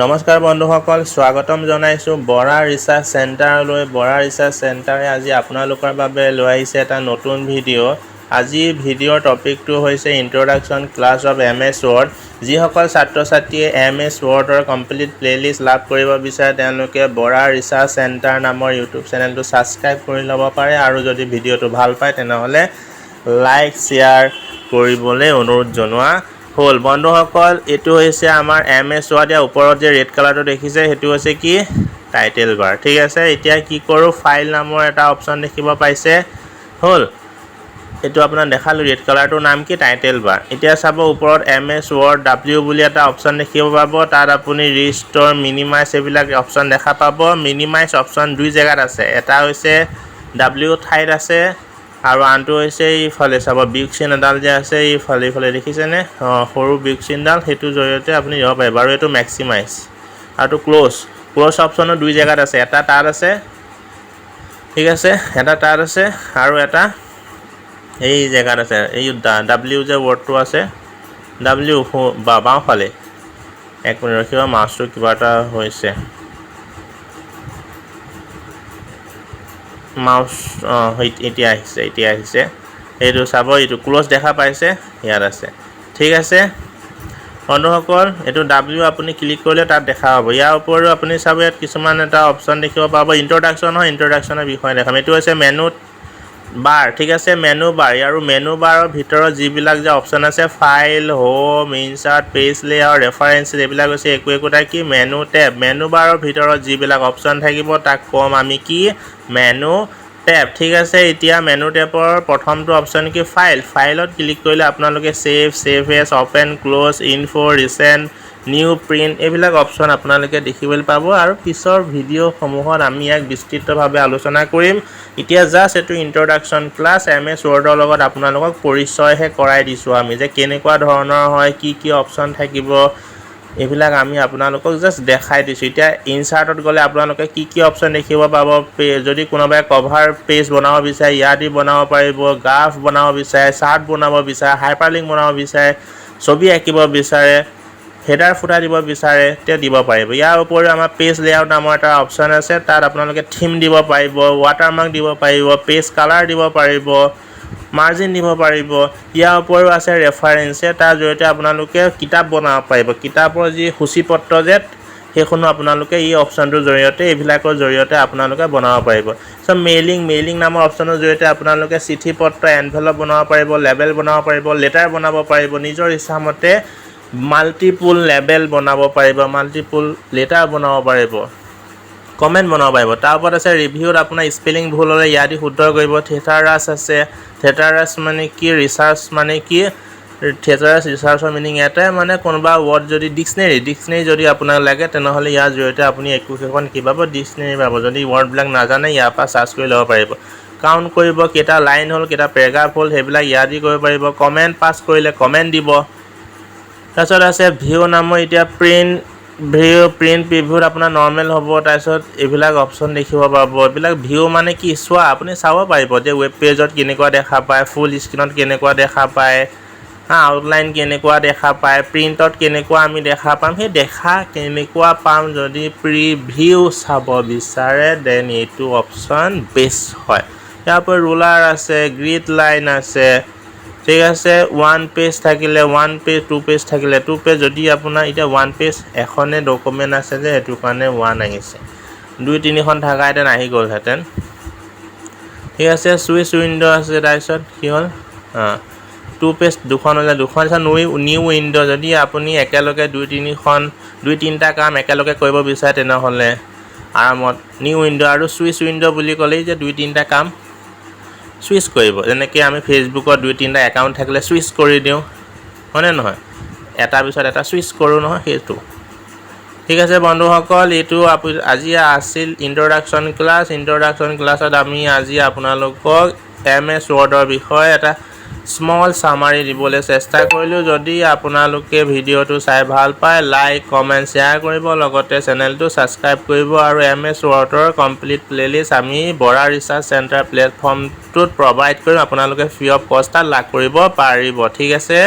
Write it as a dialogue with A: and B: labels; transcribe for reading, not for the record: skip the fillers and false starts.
A: নমস্কাৰ বন্ধুসকল, স্বাগতম জনাইছো বৰা ৰিসাৰ্চ চেণ্টাৰলৈ। বৰা ৰিসাৰ্চ চেণ্টাৰে আজি আপোনালোকৰ বাবে লৈ আহিছে এটা নতুন ভিডিঅ'। আজি ভিডিঅ'ৰ টপিকটো হৈছে introduction class of MS Word। যিসকল ছাত্ৰ ছাত্ৰীয়ে MS Wordৰ কমপ্লিট প্লেলিষ্ট লাভ কৰিব বিচাৰে তেওঁলোকে বৰা ৰিসাৰ্চ চেণ্টাৰ নামৰ ইউটিউব চেনেলটো ছাবস্ক্ৰাইব কৰি ল'ব পাৰে, আৰু যদি ভিডিঅ'টো ভাল পায় তেনেহ'লে লাইক শ্বেয়াৰ কৰিবলৈ অনুৰোধ জনোৱা হল। বন্ধুসকল, এইটো হৈছে আমাৰ MS Word। ইয়াৰ ওপৰত যে ৰেড কালাৰটো দেখিছে সেইটো হৈছে কি টাইটেল বাৰ। ঠিক আছে, এতিয়া কি কৰোঁ, ফাইল নামৰ এটা অপশ্যন দেখিব পাইছে হল। এইটো আপোনাক দেখালোঁ, ৰেড কালাৰটোৰ নাম কি টাইটেল বাৰ। এতিয়া চাব ওপৰত MS Word W বুলি এটা অপশ্যন দেখিব পাব। তাত আপুনি ৰিষ্ট'ৰ, মিনিমাইজ এইবিলাক অপশ্যন দেখা পাব। মিনিমাইজ অপশ্যন দুই জেগাত আছে, এটা হৈছে W ঠাইত আছে আৰু আনটো হৈছে এইফালে চাব বিগ চিন এডাল যে আছে এইফালে দেখিছেনে, সৰু বিগ চিনডাল, সেইটোৰ জৰিয়তে আপুনি দিব পাৰিব। আৰু এইটো মেক্সিমাইজ আৰু ক্ল'জ অপশ্যনো দুই জেগাত আছে, এটা তাত আছে, ঠিক আছে, এটা তাত আছে আৰু এটা এই জেগাত আছে। এই W যে ৱৰ্ডটো আছে, W বাওঁফালে। এক মিনিট ৰখিব, মাউচটো কিবা এটা হৈছে। মাউচ এতিয়া আহিছে। এইটো চাব, এইটো ক্ল'জ দেখা পাইছে, ইয়াত আছে। ঠিক আছে বন্ধুসকল, এইটো W আপুনি ক্লিক কৰিলে তাত দেখা পাব। ইয়াৰ উপৰিও আপুনি চাব ইয়াত কিছুমান এটা অপশ্যন দেখিব পাব। ইন্ট্ৰডাকশ্যনৰ বিষয়ে দেখাম। এইটো হৈছে মেনু বাৰ। ঠিক আছে, মেনু বাৰ। আৰু মেনু বাৰৰ ভিতৰত যিবিলাক যে অপশ্যন আছে, file, home, insert, page layout, reference, এইবিলাক হৈছে একোটা কি মেনু টেব। মেনু বাৰৰ ভিতৰত যিবিলাক অপশ্যন থাকিব তাক ক'ম আমি কি মেনু টেব। ঠিক আছে, এতিয়া মেনু টেবৰ প্ৰথমটো অপশ্যন কি ফাইলত ক্লিক কৰিলে আপোনালোকে save S, open, close, info, recent, new, print এইবিলাক অপশ্যন আপোনালোকে দেখিবলৈ পাব। আৰু পিছৰ ভিডিঅ'সমূহত আমি ইয়াক বিস্তৃতভাৱে আলোচনা কৰিম। এতিয়া জাষ্ট এইটো ইন্ট্ৰডাকশ্যন ক্লাছ MS Wordৰ লগত আপোনালোকক পৰিচয়হে কৰাই দিছোঁ আমি, যে কেনেকুৱা ধৰণৰ হয়, কি অপশ্যন থাকিব, এইবিলাক আমি আপোনালোকক জাষ্ট দেখাই দিছোঁ। এতিয়া ইনচাৰ্টত গ'লে আপোনালোকে কি অপশ্যন দেখিব পাব। যদি কোনোবাই কভাৰ পেজ বনাব বিচাৰে ইয়াত বনাব পাৰিব, গ্ৰাফ বনাব বিচাৰে, চাৰ্ট বনাব বিচাৰে, হাইপাৰলিংক বনাব বিচাৰে, ছবি আঁকিব বিচাৰে, হেডাৰ ফুটাৰ দিব বিচাৰে, তেতিয়া দিব পাৰিব। ইয়াৰ উপৰিও আমাৰ পেজ লেআউট নামৰ এটা অপশ্যন আছে, তাত আপোনালোকে থিম দিব পাৰিব, ৱাটাৰমাৰ্ক দিব পাৰিব, পেজ কালাৰ দিব পাৰিব, মাৰ্জিন দিব পাৰিব। ইয়াৰ উপৰিও আছে ৰেফাৰেন্স, তাৰ জৰিয়তে আপোনালোকে কিতাপ বনাব পাৰিব। কিতাপৰ যি সূচীপত্ৰ যে সেইখনো আপোনালোকে এই অপশ্যনটোৰ জৰিয়তে, এইবিলাকৰ জৰিয়তে আপোনালোকে বনাব পাৰিব। মেইলিং নামৰ অপশ্যনৰ জৰিয়তে আপোনালোকে চিঠি পত্ৰ, এনভেলপ বনাব পাৰিব, লেবেল বনাব পাৰিব, লেটাৰ বনাব পাৰিব, নিজৰ ইচ্ছামতে মাল্টিপুল লেবেল বনাব পাৰিব, মাল্টিপুল লেটাৰ বনাব পাৰিব, কমেণ্ট বনাব পাৰিব। তাৰ ওপৰত আছে ৰিভিউত আপোনাৰ স্পেলিং ভুল হ'লে ইয়াত শুদ্ধ কৰিব। থেটাৰাছ আছে, থেটাৰাছ মানে কি, ৰিচাৰ্চ মানে কি, থেটাৰাছ ৰিচাৰ্চৰ মিনিং এটাই, মানে কোনোবা ৱৰ্ড যদি ডিক্সনেৰী যদি আপোনাক লাগে তেনেহ'লে ইয়াৰ জৰিয়তে আপুনি একোখন কি পাব, ডিক্সনেৰী পাব। যদি ৱৰ্ডবিলাক নাজানে ইয়াৰ পৰা চাৰ্চ কৰি ল'ব পাৰিব। কাউণ্ট কৰিব, কেইটা লাইন হ'ল, কেইটা পেৰাগ্ৰাফ হ'ল, সেইবিলাক ইয়াত কৰিব পাৰিব। কমেণ্ট পাছ কৰিলে কমেণ্ট দিব। তাৰপিছত আছে ভিউ নামৰ, এতিয়া প্ৰিণ্ট প্ৰিভিউত আপোনাৰ নৰ্মেল হ'ব। তাৰপিছত এইবিলাক অপশ্যন দেখিব পাব। এইবিলাক ভিউ মানে কি, চোৱা, আপুনি চাব পাৰিব যে ৱেব পেজত কেনেকুৱা দেখা পায়, ফুল স্ক্ৰীণত কেনেকুৱা দেখা পায়, আউটলাইন কেনেকুৱা দেখা পায়, প্ৰিণ্টত কেনেকুৱা আমি দেখা পাম, সেই কেনেকুৱা পাম যদি প্ৰিভিউ চাব বিচাৰে, দেন এইটো অপশ্যন বেষ্ট হয়। ইয়াৰ পৰা ৰুলাৰ আছে, গ্ৰিড লাইন আছে, ঠিক আছে, ওৱান পেজ থাকিলে ওৱান পেজ, টু পেজ থাকিলে টু পেজ। যদি আপোনাৰ এতিয়া ওৱান পেজ এখনে ডকুমেণ্ট আছে যে সেইটো কাৰণে ওৱান আহিছে, 2-3খন থাকাহেঁতেন আহি গ'লহেঁতেন। ঠিক আছে, চুইচ উইণ্ড' আছে, তাৰপিছত কি হ'ল, টু পেজ দুখন হ'লে দুখন। নিউ উইণ্ড', যদি আপুনি একেলগে 2-3টা কাম একেলগে কৰিব বিচাৰে তেনেহ'লে আৰামত নিউ উইণ্ড'। আৰু চুইচ উইণ্ড' বুলি ক'লেই যে 2-3টা কাম চুইচ কৰিব, যেনেকৈ আমি ফেচবুকত 2-3টা একাউণ্ট থাকিলে চুইচ কৰি দিওঁ, হয়নে নহয়, এটাৰ পিছত এটা চুইচ কৰোঁ নহয়, সেইটো। ঠিক আছে বন্ধুসকল, এইটো আজি আছিল ইন্ট্ৰডাকশ্যন ক্লাছত আমি আজি আপোনালোকক MS Wordৰ বিষয়ে এটা স্মল চামাৰি দিবলৈ চেষ্টা কৰিলোঁ। যদি আপোনালোকে ভিডিঅ'টো চাই ভাল পায়, লাইক, কমেণ্ট, শ্বেয়াৰ কৰিব, লগতে চেনেলটো ছাবস্ক্ৰাইব কৰিব। আৰু MS Wordৰ কমপ্লিট প্লেলিষ্ট আমি বৰা ৰিচাৰ্চ চেণ্টাৰ প্লেটফৰ্মটোত প্ৰভাইড কৰিম, আপোনালোকে ফ্ৰী অফ কষ্ট লাভ কৰিব পাৰিব। ঠিক আছে।